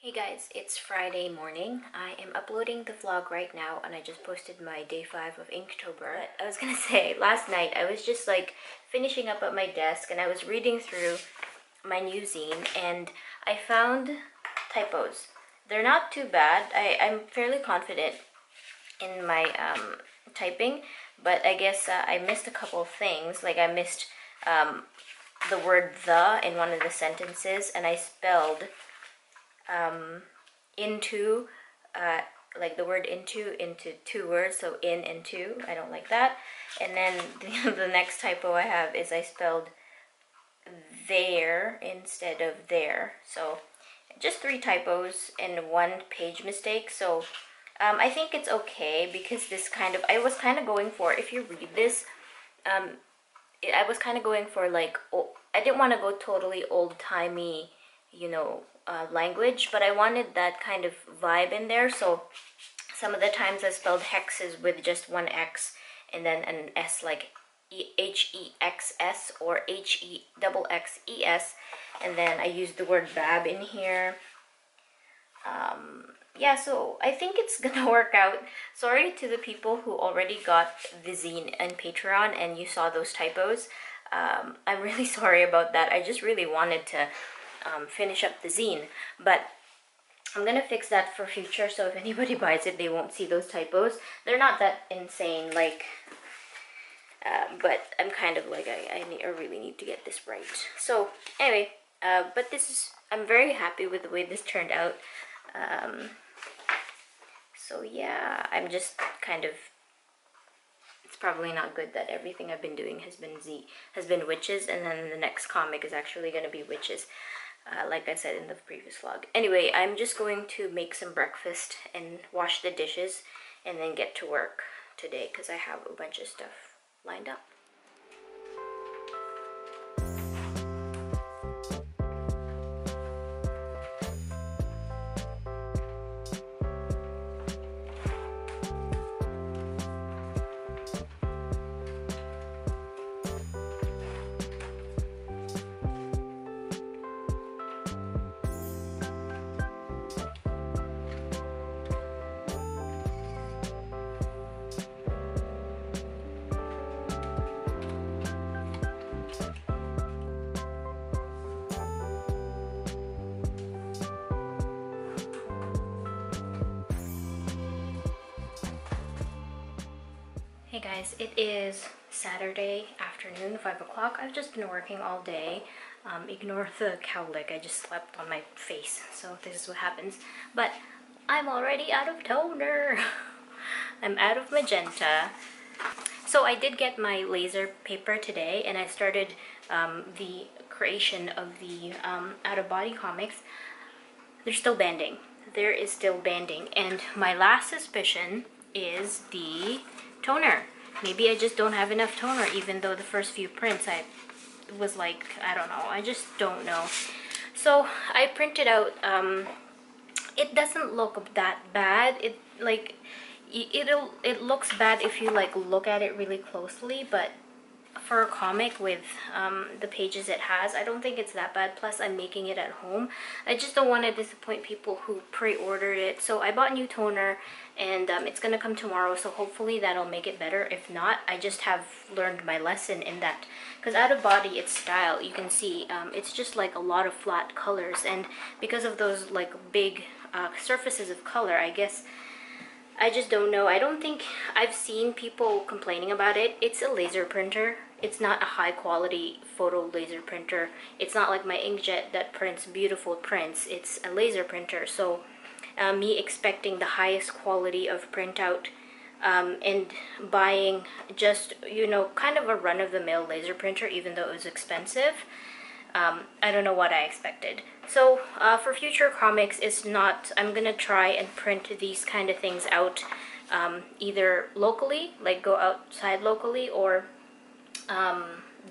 Hey guys, it's Friday morning. I am uploading the vlog right now and I just posted my day 5 of Inktober. But I was gonna say, last night I was just like finishing up at my desk and I was reading through my new zine and I found typos. They're not too bad. I'm fairly confident in my typing, but I guess I missed a couple of things. Like I missed the word "the" in one of the sentences and I spelled into like the word into two words, so in and two. I don't like that. And then the next typo I have is I spelled there instead of there. So just 3 typos and 1 page mistake. So I think it's okay because this I was kind of going for, if you read this, I was kind of going for like, I didn't want to go totally old-timey, language, but I wanted that kind of vibe in there. So some of the times I spelled hexes with just 1 X and then an S, like HEXS or HEXXES, and then I used the word bab in here. Yeah, so I think it's gonna work out. Sorry to the people who already got the zine and Patreon and you saw those typos. I'm really sorry about that. I just really wanted to finish up the zine, but I'm gonna fix that for future, so if anybody buys it they won't see those typos. They're not that insane, like but I'm kind of like I really need to get this right. So anyway, but I'm very happy with the way this turned out. So yeah, I'm just kind of, it's probably not good that everything I've been doing has been witches, and then the next comic is actually going to be witches, like I said in the previous vlog. Anyway, I'm just going to make some breakfast and wash the dishes and then get to work today because I have a bunch of stuff lined up. Hey guys, it is Saturday afternoon, 5 o'clock. I've just been working all day. Ignore the cowlick, I just slept on my face, so this is what happens. But I'm already out of toner. I'm out of magenta. So I did get my laser paper today and I started the creation of the out-of-body comics. They're still banding. There is still banding, and my last suspicion is the toner. Maybe I just don't have enough toner, even though the first few prints I was like, I don't know, I just don't know. So I printed out, it doesn't look that bad. It looks bad if you like look at it really closely, but for a comic with the pages it has, I don't think it's that bad. Plus I'm making it at home. I just don't want to disappoint people who pre-ordered it. So I bought new toner and it's gonna come tomorrow, so hopefully that'll make it better. If not, I just have learned my lesson in that, because out of body, it's style. You can see it's just like a lot of flat colors, and because of those like big surfaces of color, I guess I just don't know. I don't think I've seen people complaining about it. It's a laser printer. It's not a high quality photo laser printer. It's not like my inkjet that prints beautiful prints. It's a laser printer. So me expecting the highest quality of printout and buying just, kind of a run-of-the-mill laser printer, even though it was expensive, I don't know what I expected. So for future comics, I'm gonna try and print these kind of things out either locally, like go outside locally, or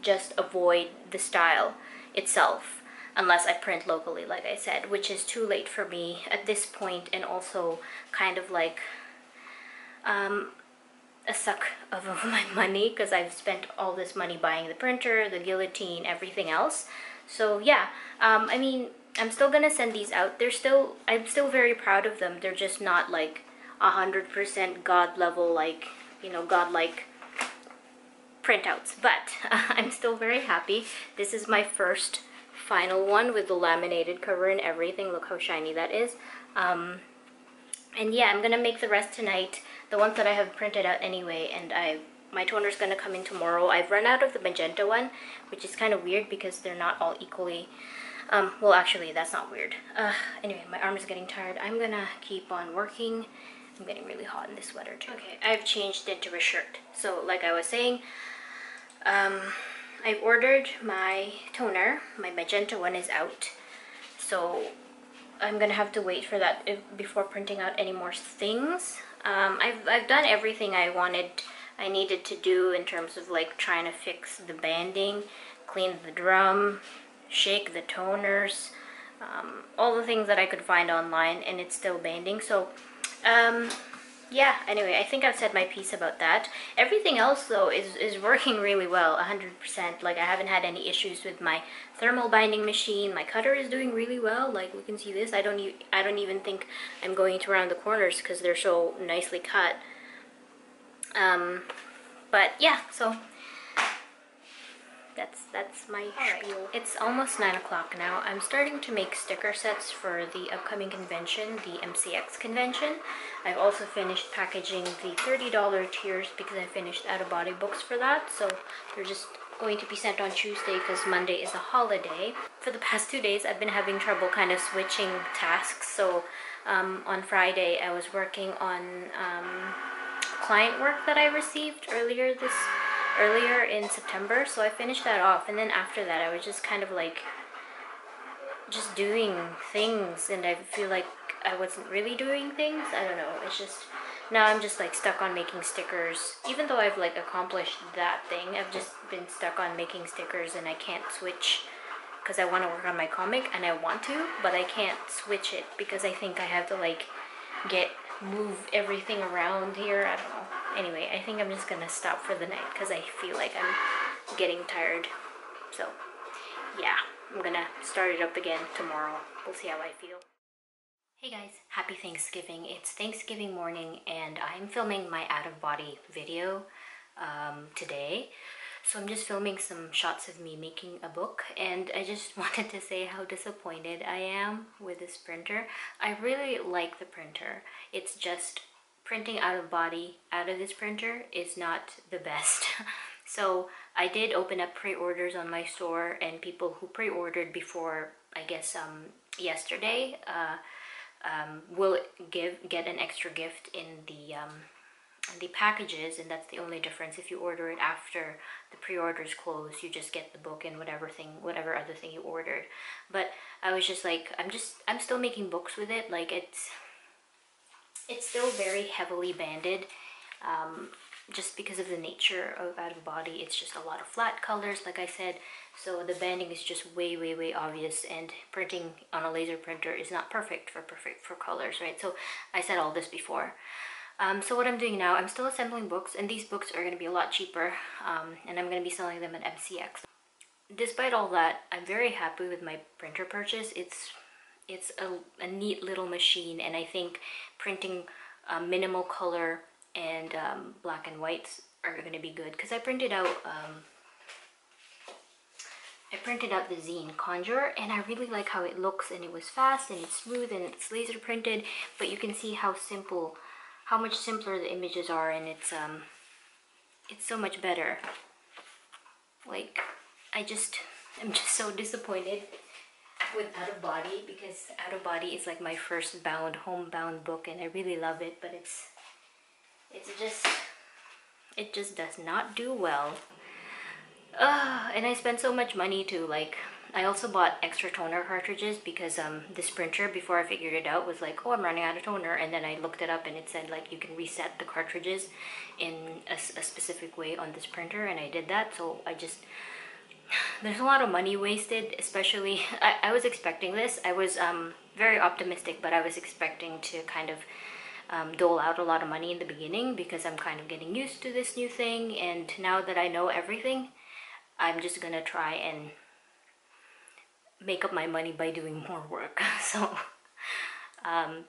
just avoid the style itself unless I print locally, like I said, which is too late for me at this point, and also kind of like a suck of my money because I've spent all this money buying the printer, the guillotine, everything else. So yeah, I mean, I'm still gonna send these out. I'm still very proud of them. They're just not like 100% god level, like, you know, godlike printouts, but I'm still very happy. This is my first final one with the laminated cover and everything. Look how shiny that is. And yeah, I'm gonna make the rest tonight, the ones that I have printed out anyway, and my toner's gonna come in tomorrow. I've run out of the magenta one, which is kind of weird because they're not all equally, well, actually, that's not weird. Anyway, my arm is getting tired. I'm gonna keep on working. I'm getting really hot in this sweater too. Okay, I've changed into a shirt. So like I was saying, I've ordered my toner. My magenta one is out. So I'm gonna have to wait for that before printing out any more things. I've done everything I needed to do in terms of like trying to fix the banding, clean the drum, shake the toners, all the things that I could find online, and it's still banding. So yeah, anyway, I think I've said my piece about that. Everything else though is working really well, 100%. Like, I haven't had any issues with my thermal binding machine. My cutter is doing really well. Like, we can see this. I don't even think I'm going to round the corners because they're so nicely cut. But yeah, so that's my spiel. It's almost 9 o'clock now. I'm starting to make sticker sets for the upcoming convention, the MCX convention. I've also finished packaging the $30 tiers because I finished out-of-body books for that. So they're just going to be sent on Tuesday because Monday is a holiday. For the past 2 days, I've been having trouble kind of switching tasks. So on Friday, I was working on client work that I received earlier in September, so I finished that off, and then after that I was just kind of like just doing things, and I feel like I wasn't really doing things. I don't know, it's just now I'm just like stuck on making stickers. Even though I've like accomplished that thing, I've just been stuck on making stickers, and I can't switch because I want to work on my comic, and I want to, but I can't switch it because I think I have to like move everything around here. I don't know. Anyway, I think I'm just gonna stop for the night because I feel like I'm getting tired. So yeah, I'm gonna start it up again tomorrow. We'll see how I feel. Hey guys, happy Thanksgiving. It's Thanksgiving morning and I'm filming my out-of-body video today. So I'm just filming some shots of me making a book, and I just wanted to say how disappointed I am with this printer. I really like the printer. It's just printing out of body out of this printer is not the best. So I did open up pre-orders on my store, and people who pre-ordered before, I guess yesterday, will get an extra gift in the packages, and that's the only difference. If you order it after the pre-orders close, you just get the book and whatever other thing you ordered. But I was just like, I'm still making books with it. Like, it's still very heavily banded, just because of the nature of out of body. It's just a lot of flat colors, like I said, so the banding is just way obvious, and printing on a laser printer is not perfect for colors, right? So I said all this before. So what I'm doing now, I'm still assembling books, and these books are going to be a lot cheaper, and I'm going to be selling them at MCX. Despite all that, I'm very happy with my printer purchase. It's a neat little machine, and I think printing minimal color and black and whites are going to be good, because I printed out the Zine Conjure, and I really like how it looks, and it was fast and it's smooth and it's laser printed, but you can see how much simpler the images are, and it's so much better. Like, I'm just so disappointed with Out of Body, because Out of Body is like my first homebound book, and I really love it, but it just does not do well. And I spent so much money too. Like, I also bought extra toner cartridges because this printer, before I figured it out, was like, oh, I'm running out of toner, and then I looked it up and it said like you can reset the cartridges in a specific way on this printer, and I did that. So there's a lot of money wasted, especially I was expecting this. I was very optimistic, but I was expecting to kind of dole out a lot of money in the beginning, because I'm kind of getting used to this new thing, and now that I know everything, I'm just gonna try and make up my money by doing more work. So I'm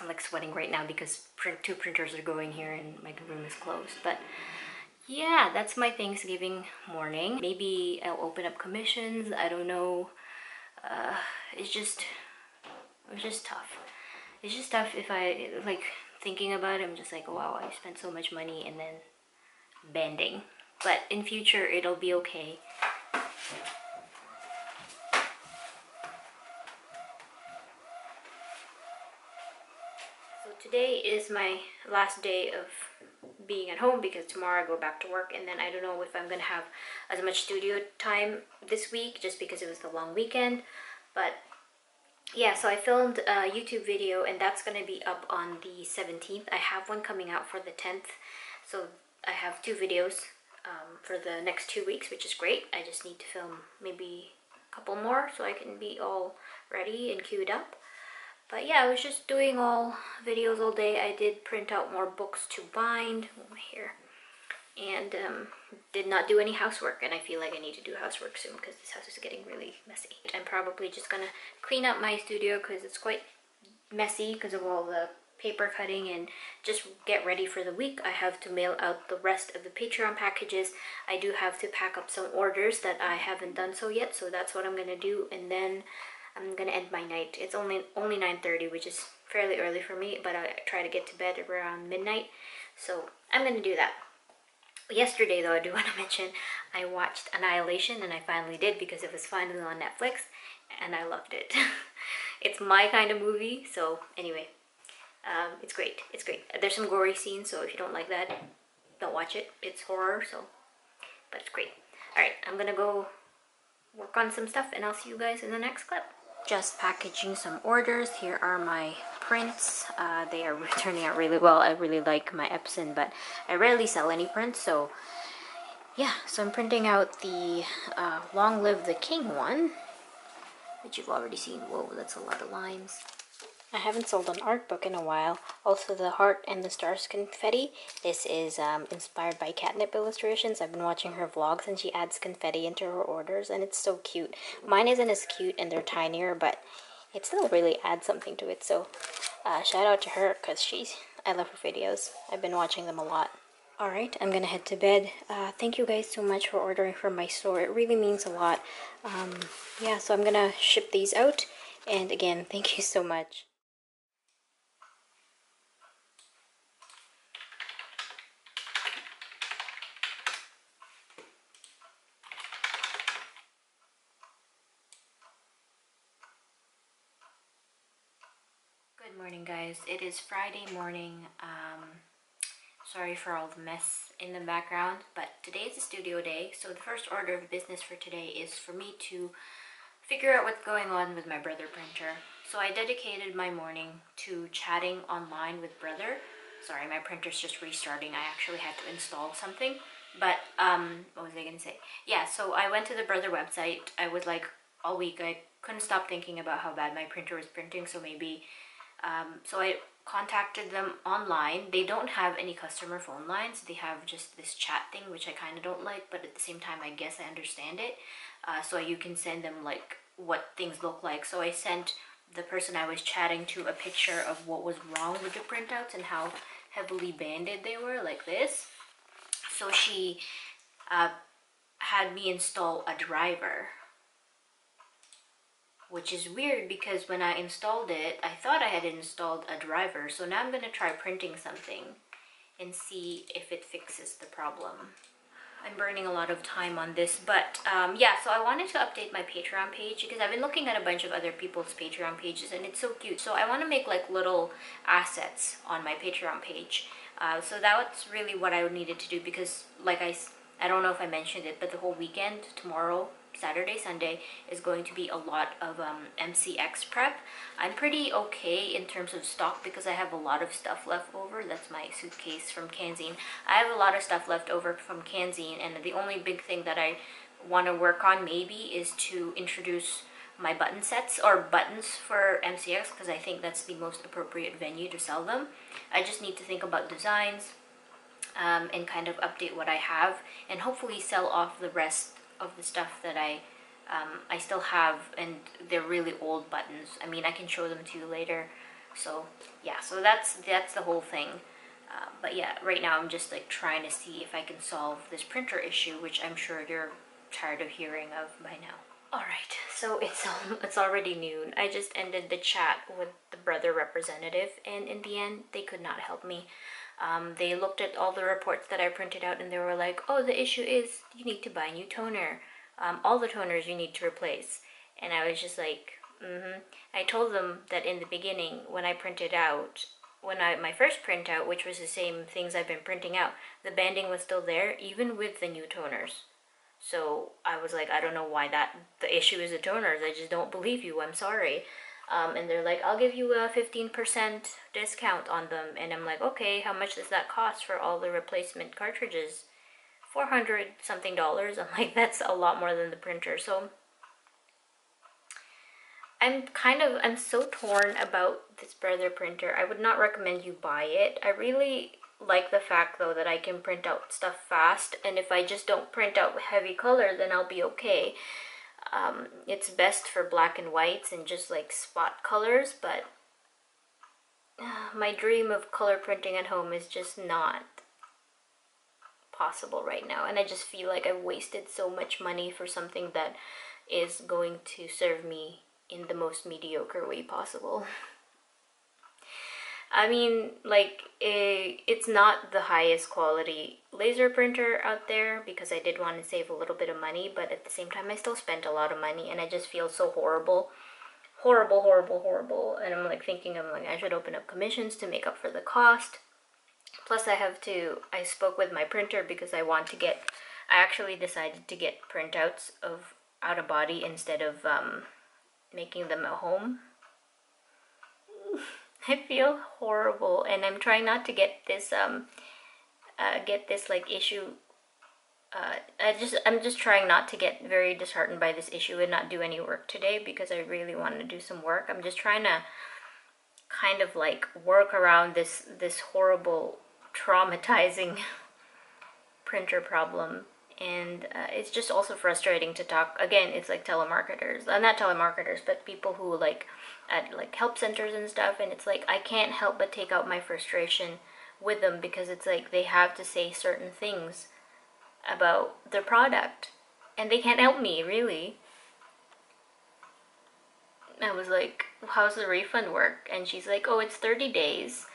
like sweating right now because two printers are going here and my room is closed. But yeah, that's my Thanksgiving morning. Maybe I'll open up commissions. I don't know. It's just tough. It's just tough if I like thinking about it. I'm just like, wow, I spent so much money and then bending. But in future, it'll be okay. So today is my last day of being at home because tomorrow I go back to work, and then I don't know if I'm gonna have as much studio time this week just because it was the long weekend. But yeah, so I filmed a YouTube video and that's gonna be up on the 17th. I have one coming out for the 10th, so I have 2 videos for the next 2 weeks, which is great. I just need to film maybe a couple more so I can be all ready and queued up. But yeah, I was just doing all videos all day. I did print out more books to bind here, and did not do any housework, and I feel like I need to do housework soon because this house is getting really messy. I'm probably just gonna clean up my studio because it's quite messy because of all the paper cutting, and just get ready for the week. I have to mail out the rest of the Patreon packages. I do have to pack up some orders that I haven't done so yet, so that's what I'm gonna do, and then I'm gonna end my night. It's only 9:30, which is fairly early for me, but I try to get to bed around midnight, so I'm gonna do that. Yesterday though, I do want to mention I watched Annihilation, and I finally did because it was finally on Netflix and I loved it. It's my kind of movie, so anyway, it's great. It's great. There's some gory scenes, so if you don't like that, don't watch it. It's horror, so, but it's great. Alright, I'm gonna go work on some stuff and I'll see you guys in the next clip. Just packaging some orders. Here are my prints. They are turning out really well. I really like my Epson, but I rarely sell any prints, so yeah. So I'm printing out the Long Live the King one, which you've already seen. Whoa, that's a lot of lines. I haven't sold an art book in a while. Also, the Heart and the Stars confetti. This is inspired by Catnip illustrations. I've been watching her vlogs and she adds confetti into her orders and it's so cute. Mine isn't as cute and they're tinier, but it still really adds something to it. So shout out to her because I love her videos. I've been watching them a lot. Alright, I'm gonna head to bed. Thank you guys so much for ordering from my store. It really means a lot. Yeah, so I'm gonna ship these out. And again, thank you so much. Good morning, guys. It is Friday morning. Sorry for all the mess in the background, but today is a studio day, so the first order of business for today is for me to figure out what's going on with my Brother printer. So I dedicated my morning to chatting online with Brother. Sorry, my printer's just restarting. I actually had to install something, but what was I gonna say? Yeah, so I went to the Brother website. I was like, all week I couldn't stop thinking about how bad my printer was printing, so maybe so I contacted them online. They don't have any customer phone lines. They have just this chat thing, which I kind of don't like, but at the same time I guess I understand it. So you can send them like what things look like. So I sent the person I was chatting to a picture of what was wrong with the printouts and how heavily banded they were, like this. So she had me install a driver, which is weird because when I installed it, I thought I had installed a driver. So now I'm going to try printing something and see if it fixes the problem. I'm burning a lot of time on this, but yeah, so I wanted to update my Patreon page because I've been looking at a bunch of other people's Patreon pages and it's so cute. So I want to make like little assets on my Patreon page. So that's really what I needed to do because like I don't know if I mentioned it, but the whole weekend, tomorrow, Saturday, Sunday, is going to be a lot of MCX prep. I'm pretty okay in terms of stock because I have a lot of stuff left over. That's my suitcase from Canson. I have a lot of stuff left over from Canson, and the only big thing that I want to work on maybe is to introduce my button sets or buttons for MCX because I think that's the most appropriate venue to sell them. I just need to think about designs and kind of update what I have and hopefully sell off the rest of the stuff that I I still have, and they're really old buttons. I mean, I can show them to you later. So yeah, so that's the whole thing. But yeah, right now I'm just like trying to see if I can solve this printer issue, which I'm sure you're tired of hearing of by now. Alright, so it's already noon. I just ended the chat with the brother representative, and in the end, they could not help me. They looked at all the reports that I printed out, and they were like, oh, the issue is you need to buy a new toner. All the toners you need to replace. And I was just like, I told them that in the beginning, when I printed out, my first printout, which was the same things I've been printing out, the banding was still there, even with the new toners. So I was like, I don't know why the issue is the toners. I just don't believe you. I'm sorry. And they're like, I'll give you a 15% discount on them. And I'm like, okay, how much does that cost for all the replacement cartridges? $400 something. I'm like, that's a lot more than the printer. So I'm so torn about this Brother printer. I would not recommend you buy it. I really like the fact though that I can print out stuff fast, and if I just don't print out heavy color, then I'll be okay. It's best for black and whites and just like spot colors, but my dream of color printing at home is just not possible right now, and I just feel like I've wasted so much money for something that is going to serve me in the most mediocre way possible. I mean, like, it's not the highest quality laser printer out there because I did want to save a little bit of money, but at the same time I still spent a lot of money, and I just feel so horrible. Horrible. And I'm like thinking, I should open up commissions to make up for the cost. Plus I spoke with my printer because I actually decided to get printouts of out of body instead of making them at home. I feel horrible, and I'm trying not to get this like issue. I'm just trying not to get very disheartened by this issue and not do any work today because I really want to do some work. I'm just trying to kind of like work around this horrible, traumatizing printer problem. And it's just also frustrating to talk. Again, it's like telemarketers, not telemarketers, but people who like at like help centers and stuff, and it's like I can't help but take out my frustration with them because it's like they have to say certain things about their product and they can't help me, really. I was like, how's the refund work? And she's like, oh, it's 30 days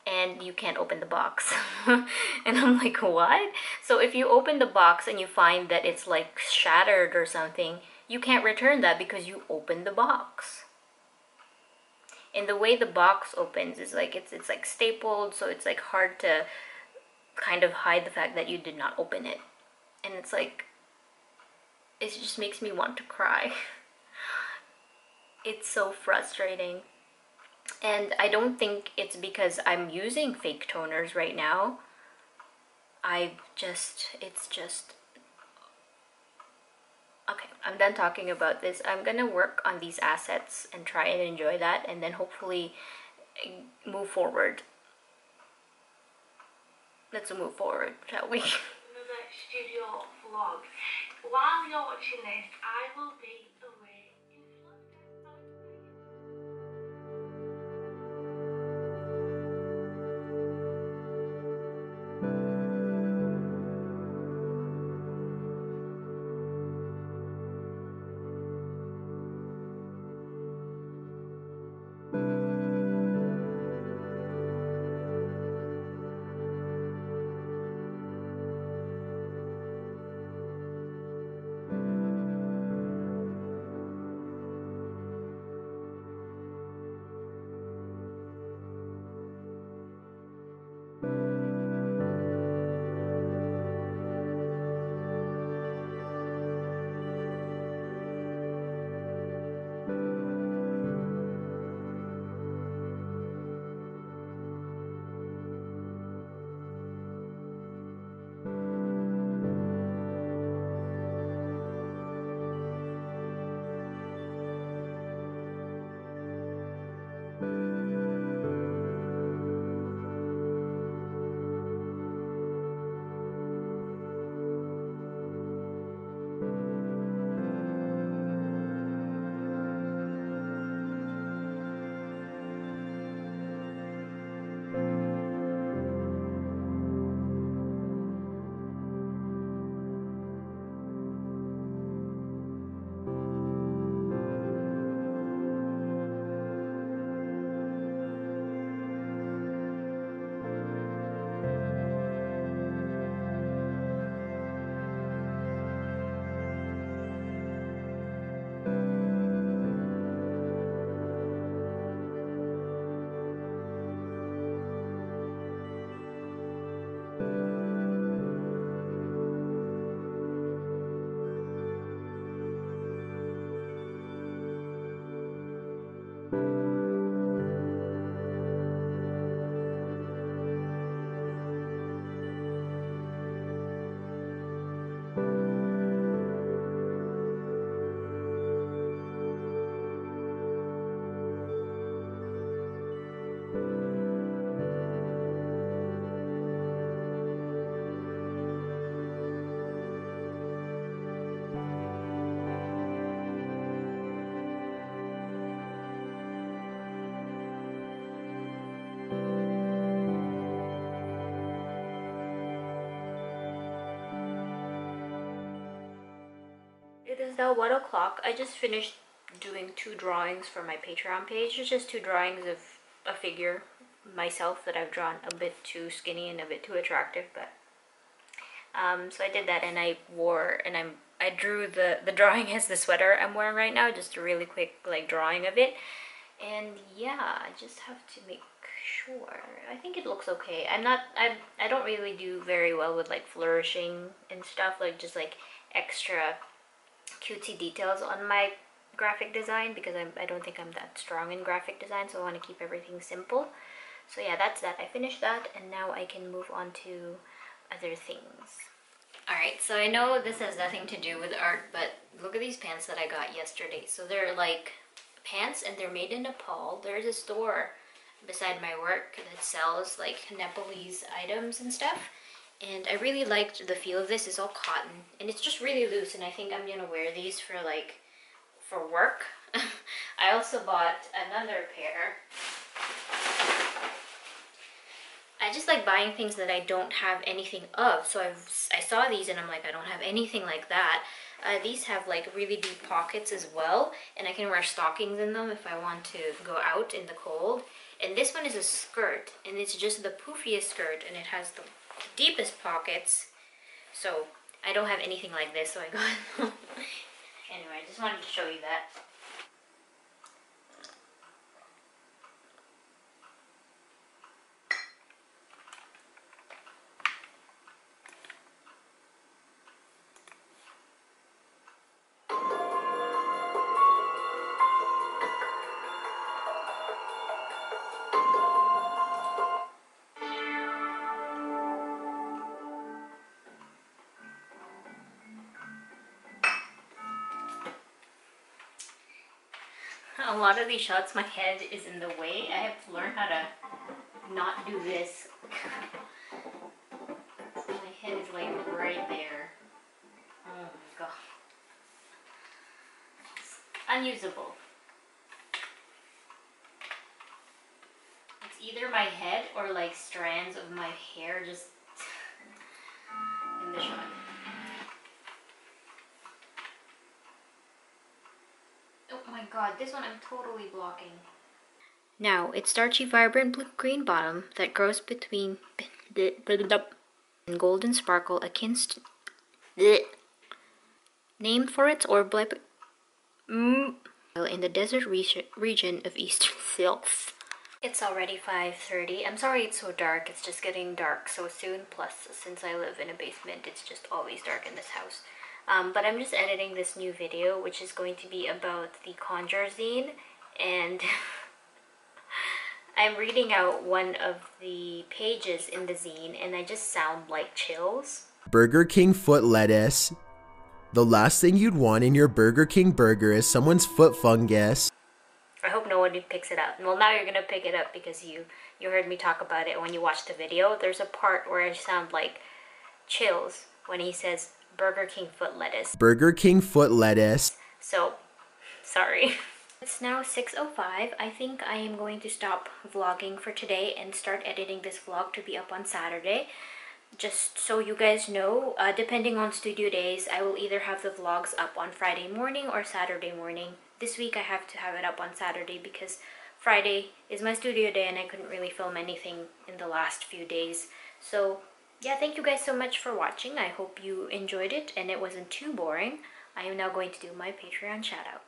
and you can't open the box. And I'm like, what? So if you open the box and you find that it's like shattered or something, you can't return that because you opened the box. And the way the box opens is like it's like stapled, so it's like hard to kind of hide the fact that you did not open it. And it's like, it just makes me want to cry. It's so frustrating. And I don't think it's because I'm using fake toners right now. It's just... Okay, I'm done talking about this. I'm gonna work on these assets and try and enjoy that, and then hopefully move forward. Let's move forward, shall we? Another studio vlog. While you're watching this, I will be away in It is now 1 o'clock. I just finished doing 2 drawings for my Patreon page. It's just 2 drawings of a figure myself that I've drawn a bit too skinny and a bit too attractive, but so I did that, and I drew the drawing as the sweater I'm wearing right now, just a really quick like drawing of it. And yeah, I just have to make sure. I think it looks okay. I don't really do very well with like flourishing and stuff, like just like extra cutesy details on my graphic design, because I don't think I'm that strong in graphic design, so I want to keep everything simple. So yeah, that's that. I finished that, and now I can move on to other things. Alright, so I know this has nothing to do with art, but look at these pants that I got yesterday. So they're like pants, and they're made in Nepal. There's a store beside my work that sells like Nepalese items and stuff, and I really liked the feel of this. It's all cotton, and it's just really loose, and I think I'm gonna wear these for work. I also bought another pair. I just like buying things that I don't have anything of, so I saw these and I'm like, I don't have anything like that. These have like really deep pockets as well, and I can wear stockings in them if I want to go out in the cold. And this one is a skirt, and it's just the poofiest skirt, and it has the deepest pockets, so I don't have anything like this, so I got anyway, I just wanted to show you that. A lot of these shots, my head is in the way. I have to learn how to not do this. My head is like right there. Oh my god. It's unusable. It's either my head or like strands of my hair just in the shot. Oh my god, this one I'm totally blocking. Now, it's starchy vibrant blue green bottom that grows between and golden sparkle akin named for its orb in the desert region of eastern silks. It's already 5:30. I'm sorry it's so dark. It's just getting dark so soon. Plus, since I live in a basement, it's just always dark in this house. But I'm just editing this new video, which is going to be about the Conjure zine, and I'm reading out one of the pages in the zine, and I just sound like chills. Burger King foot lettuce. The last thing you'd want in your Burger King burger is someone's foot fungus. I hope nobody picks it up. Well, now you're gonna pick it up because you heard me talk about it when you watched the video. There's a part where I sound like chills when he says Burger King foot lettuce. Burger King foot lettuce. So, sorry. It's now 6:05. I think I am going to stop vlogging for today and start editing this vlog to be up on Saturday. Just so you guys know, depending on studio days, I will either have the vlogs up on Friday morning or Saturday morning. This week I have to have it up on Saturday because Friday is my studio day and I couldn't really film anything in the last few days. So yeah, thank you guys so much for watching. I hope you enjoyed it and it wasn't too boring. I am now going to do my Patreon shout out.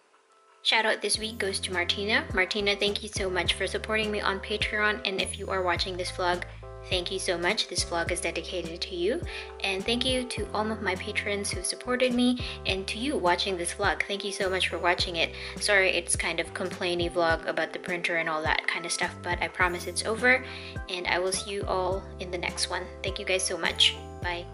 Shout out this week goes to Martina. Martina, thank you so much for supporting me on Patreon, and if you are watching this vlog, thank you so much. This vlog is dedicated to you. And thank you to all of my patrons who supported me, and to you watching this vlog. Thank you so much for watching it. Sorry it's kind of complainy vlog about the printer and all that kind of stuff, but I promise it's over, and I will see you all in the next one. Thank you guys so much. Bye.